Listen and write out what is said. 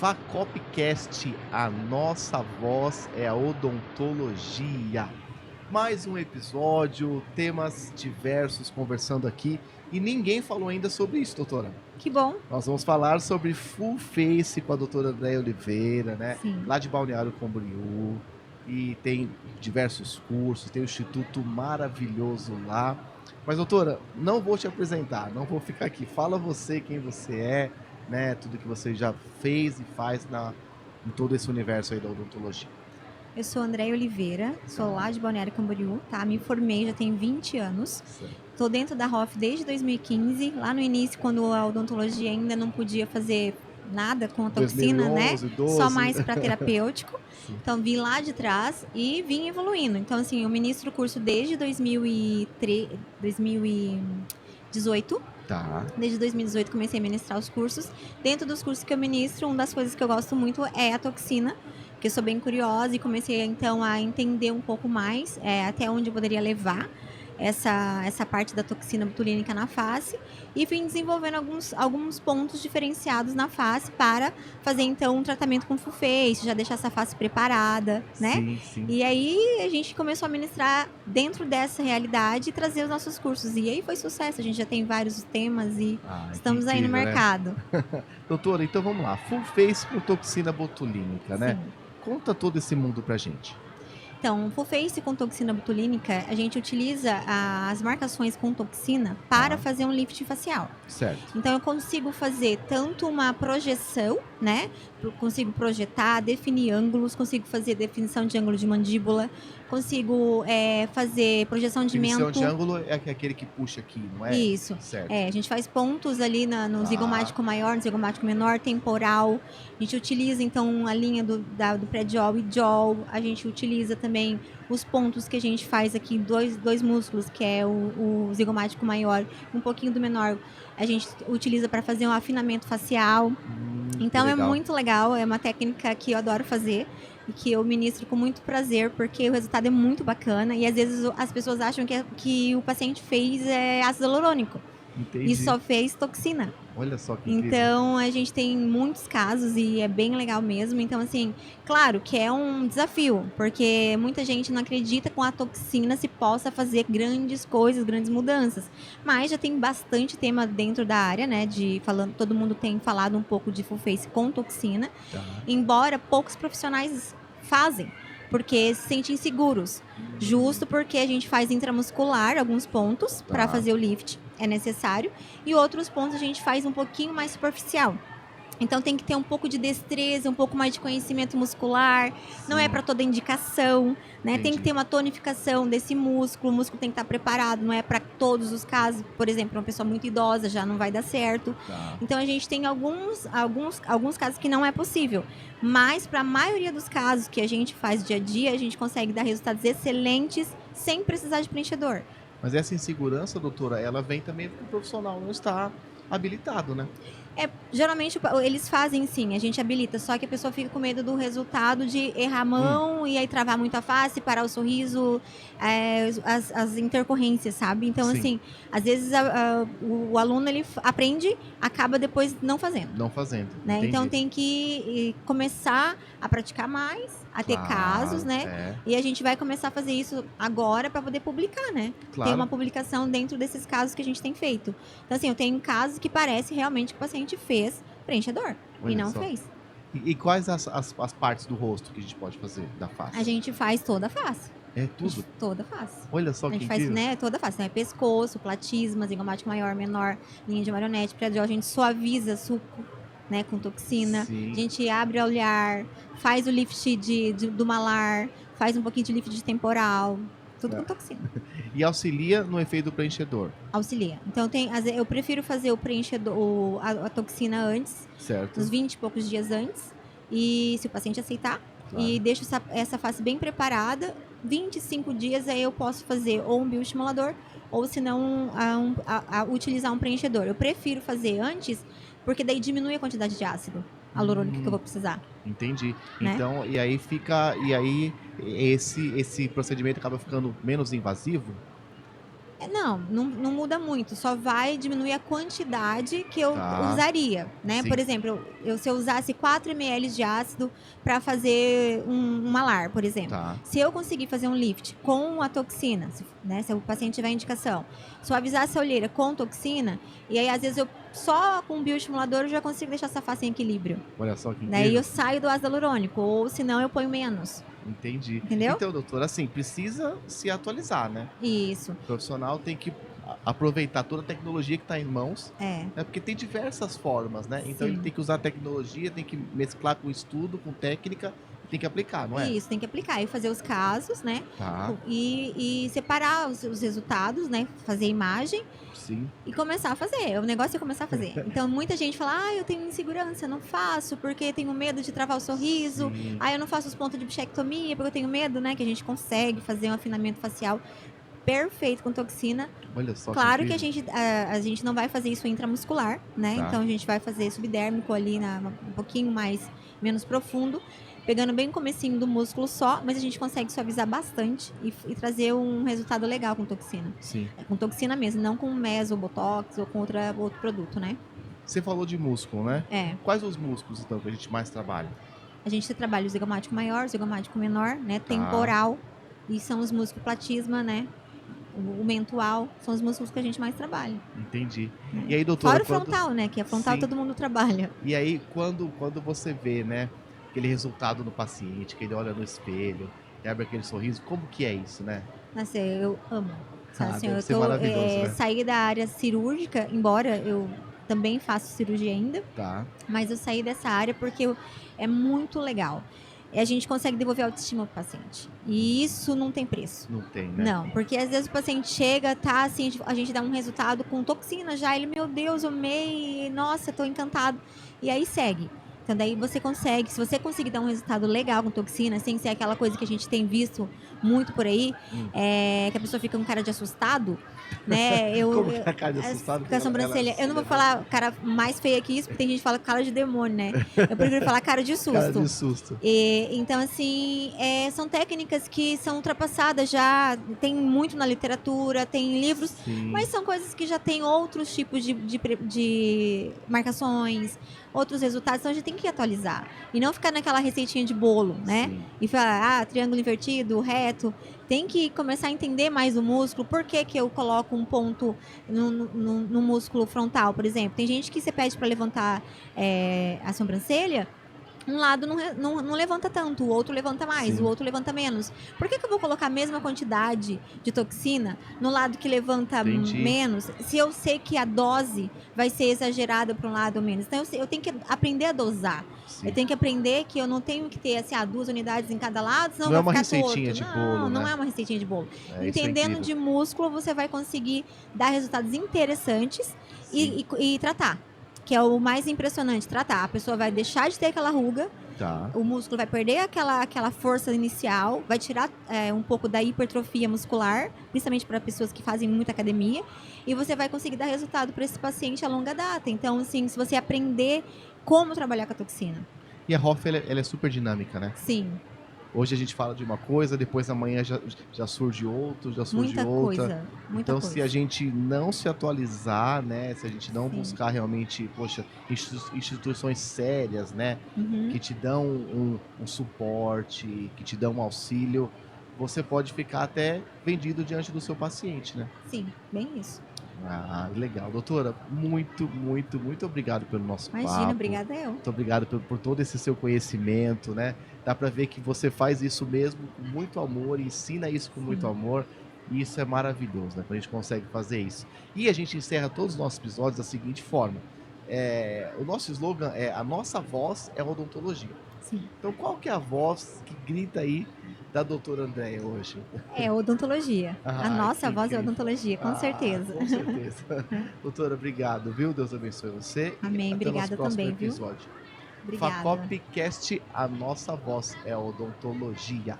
Facopcast, a nossa voz é a odontologia. Mais um episódio, temas diversos conversando aqui e ninguém falou ainda sobre isso, doutora. Que bom. Nós vamos falar sobre Full Face com a doutora Andréia Oliveira, né? Sim. Lá de Balneário Camboriú. E tem diversos cursos, tem um instituto maravilhoso lá. Mas, doutora, não vou te apresentar, não vou ficar aqui. Fala você quem você é, né? Tudo que você já fez e faz em todo esse universo aí da odontologia. Eu sou Andréia Oliveira, sou lá de Balneário Camboriú, tá? Me formei já tem 20 anos. Tô dentro da ROF desde 2015, lá no início, quando a odontologia ainda não podia fazer nada com a toxina, 2011, né? 12. Só mais para terapêutico. Então, vim lá de trás e vim evoluindo. Então, assim, eu ministro o curso desde 2018. Tá. Desde 2018 comecei a ministrar os cursos. Dentro dos cursos que eu ministro, uma das coisas que eu gosto muito é a toxina, porque eu sou bem curiosa e comecei então a entender um pouco mais até onde eu poderia levar essa parte da toxina botulínica na face e vim desenvolvendo alguns pontos diferenciados na face para fazer então um tratamento com full face, já deixar essa face preparada, né? Sim, sim. E aí a gente começou a ministrar dentro dessa realidade e trazer os nossos cursos. E aí foi sucesso, a gente já tem vários temas e estamos aí no mercado. Doutora, então vamos lá. Full Face com toxina botulínica, né? Sim. Conta todo esse mundo pra gente. Então, full face com toxina botulínica, a gente utiliza as marcações com toxina para fazer um lift facial. Certo. Então, eu consigo fazer tanto uma projeção, né? Eu consigo projetar, definir ângulos, consigo fazer definição de ângulo de mandíbula, consigo fazer projeção de Definição mento. de ângulo é aquele que puxa aqui, não é? Isso. Certo. A gente faz pontos ali no zigomático maior, no zigomático menor, temporal. A gente utiliza, então, a linha do pré-jaw e jaw. A gente utiliza também os pontos que a gente faz aqui, dois músculos, que é o zigomático maior e um pouquinho do menor. A gente utiliza para fazer um afinamento facial. Então, é muito legal. É uma técnica que eu adoro fazer e que eu ministro com muito prazer, porque o resultado é muito bacana. E às vezes as pessoas acham que o paciente fez ácido hialurônico. Entendi. E só fez toxina. Olha só que incrível. Então, a gente tem muitos casos e é bem legal mesmo. Então, assim, claro que é um desafio, porque muita gente não acredita que com a toxina se possa fazer grandes coisas, grandes mudanças. Mas já tem bastante tema dentro da área, né? Todo mundo tem falado um pouco de full face com toxina. Embora poucos profissionais fazem, porque se sentem inseguros. Justo porque a gente faz intramuscular alguns pontos para fazer o lift, é necessário. E outros pontos a gente faz um pouquinho mais superficial. Então tem que ter um pouco de destreza, um pouco mais de conhecimento muscular. Não é para toda indicação, né? Tem que ter uma tonificação desse músculo. O músculo tem que estar preparado, não é para todos os casos. Por exemplo, uma pessoa muito idosa já não vai dar certo. Então a gente tem alguns casos que não é possível. Mas para a maioria dos casos que a gente faz dia a dia, a gente consegue dar resultados excelentes sem precisar de preenchedor. Mas essa insegurança, doutora, ela vem também porque o profissional não está habilitado, né? Geralmente eles fazem sim, a gente habilita, só que a pessoa fica com medo do resultado de errar a mão e aí travar muito a face, parar o sorriso, as intercorrências, sabe? Então, assim, às vezes o aluno ele aprende, acaba depois não fazendo. Não fazendo, né? Então tem que começar a praticar mais, a ter casos, né? E a gente vai começar a fazer isso agora para poder publicar, né? Ter uma publicação dentro desses casos que a gente tem feito. Então, assim, eu tenho casos que parece realmente que o paciente fez preenchedor e não fez. E quais as partes do rosto que a gente pode fazer da face? A gente faz toda a face. É tudo? Toda a face. Olha só que incrível. A gente faz, né, toda a face, né? Pescoço, platisma, zigomático maior, menor, linha de marionete, pré-jaw, a gente suaviza suco, né, com toxina. Sim. A gente abre o olhar, faz o lift do malar, faz um pouquinho de lift de temporal, tudo com toxina. E auxilia no efeito do preenchedor? Auxilia. Então, eu prefiro fazer o preenchedor, a toxina antes, certo, uns 20 e poucos dias antes, e se o paciente aceitar, e deixo essa face bem preparada. 25 dias aí eu posso fazer ou um bioestimulador, ou se não, utilizar um preenchedor. Eu prefiro fazer antes, porque daí diminui a quantidade de ácido hialurônico que eu vou precisar. Entendi. Né? Então, e aí esse procedimento acaba ficando menos invasivo? Não muda muito, só vai diminuir a quantidade que eu Tá. usaria, né? Sim. Por exemplo, se eu usasse 4 ml de ácido para fazer um malar, por exemplo. Tá. Se eu conseguir fazer um lift com a toxina, né, se o paciente tiver indicação, suavizar essa olheira com toxina, e aí às vezes eu só com um bioestimulador eu já consigo deixar essa face em equilíbrio. Olha só que Né? E incrível. eu saio do ácido hialurônico, ou senão eu ponho menos. Entendi. Entendeu? Então, doutora, assim, precisa se atualizar, né? Isso. O profissional tem que aproveitar toda a tecnologia que está em mãos, É. né? Porque tem diversas formas, né? Então ele Sim. tem que usar a tecnologia, tem que mesclar com estudo, com técnica, tem que aplicar, não é? Isso, tem que aplicar e fazer os casos, né? Tá, E separar os resultados, né? Fazer imagem sim. e começar a fazer. O negócio é começar a fazer. Então, muita gente fala, eu tenho insegurança, não faço porque tenho medo de travar o sorriso. Sim. Eu não faço os pontos de bichectomia porque eu tenho medo, né? Que a gente consegue fazer um afinamento facial perfeito com toxina. Olha só Claro que que incrível. a gente não vai fazer isso intramuscular, né? Tá. Então a gente vai fazer subdérmico ali um pouquinho menos profundo, pegando bem o comecinho do músculo só, mas a gente consegue suavizar bastante e trazer um resultado legal com toxina. Sim. Com toxina mesmo, não com meso, botox ou com outro produto, né? Você falou de músculo, né? É. Quais os músculos, então, que a gente mais trabalha? A gente trabalha o zigomático maior, o zigomático menor, né? Temporal, e são os músculos platisma, né? O mentual, são os músculos que a gente mais trabalha. Entendi. Né? E aí, doutora, Fora o frontal, né? Que a frontal Sim. todo mundo trabalha. E aí, quando você vê, né, aquele resultado no paciente, que ele olha no espelho, abre aquele sorriso, como que é isso, né? Assim, eu amo. Assim, Deve eu ser maravilhoso, né? saí da área cirúrgica, embora eu também faço cirurgia ainda, Tá. mas eu saí dessa área porque é muito legal. E a gente consegue devolver a autoestima pro paciente. E isso não tem preço. Não tem, né? Não, porque às vezes o paciente chega, tá assim, a gente dá um resultado com toxina já, ele, meu Deus, eu amei, nossa, tô encantado. E aí segue. Então daí você consegue, se você conseguir dar um resultado legal com toxina, sem ser aquela coisa que a gente tem visto muito por aí, que a pessoa fica com cara de assustado, né? Como que é a cara de assustado? Com a sobrancelha. Eu não vou falar cara mais feia que isso, porque tem gente que fala cara de demônio, né? Eu prefiro falar cara de susto. Cara de susto. Então, assim, são técnicas que são ultrapassadas já, tem muito na literatura, tem livros, Sim. mas são coisas que já tem outros tipos de marcações, outros resultados, então a gente tem que atualizar. E não ficar naquela receitinha de bolo, né? Sim. E falar, triângulo invertido, reto. Tem que começar a entender mais o músculo. Por que eu coloco um ponto no músculo frontal, por exemplo? Tem gente que você pede para levantar a sobrancelha, um lado não levanta tanto, o outro levanta mais, Sim. o outro levanta menos. Por que eu vou colocar a mesma quantidade de toxina no lado que levanta Entendi. menos, se eu sei que a dose vai ser exagerada para um lado ou menos? Então eu tenho que aprender a dosar. Sim. Eu tenho que aprender que eu não tenho que ter assim, 2 unidades em cada lado, senão Não é vai uma ficar receitinha torto. de bolo, Não né? é uma receitinha de bolo. Isso é Entendendo incrível. de músculo, você vai conseguir dar resultados interessantes Sim. e tratar. Que é o mais impressionante, tratar. A pessoa vai deixar de ter aquela ruga, Tá. o músculo vai perder aquela força inicial, vai tirar um pouco da hipertrofia muscular, principalmente para pessoas que fazem muita academia, e você vai conseguir dar resultado para esse paciente a longa data. Então, assim, se você aprender como trabalhar com a toxina. E a ROF, ela é super dinâmica, né? Sim. Hoje a gente fala de uma coisa, depois amanhã já surge outro, já surge Muita outra. coisa, muita Então, coisa. se a gente não se atualizar, né? Se a gente não Sim. buscar realmente, poxa, instituições sérias, né? Uhum. Que te dão um suporte, que te dão um auxílio, você pode ficar até vendido diante do seu paciente, né? Sim, bem isso. Ah, legal. Doutora, muito, muito, muito obrigado pelo nosso Imagina, papo. obrigada eu. Muito obrigado por todo esse seu conhecimento, né? Dá pra ver que você faz isso mesmo com muito amor, ensina isso com muito Sim. amor. E isso é maravilhoso, né? Quando a gente consegue fazer isso. E a gente encerra todos os nossos episódios da seguinte forma. O nosso slogan é: a nossa voz é odontologia. Sim. Então, qual que é a voz que grita aí da doutora Andréia hoje? É odontologia. A nossa voz é incrível. odontologia, com certeza. Com certeza. Doutora, obrigado, viu? Deus abençoe você. Amém, E até o nosso obrigada próximo também, viu? episódio. Obrigada. Facopcast, a nossa voz é odontologia.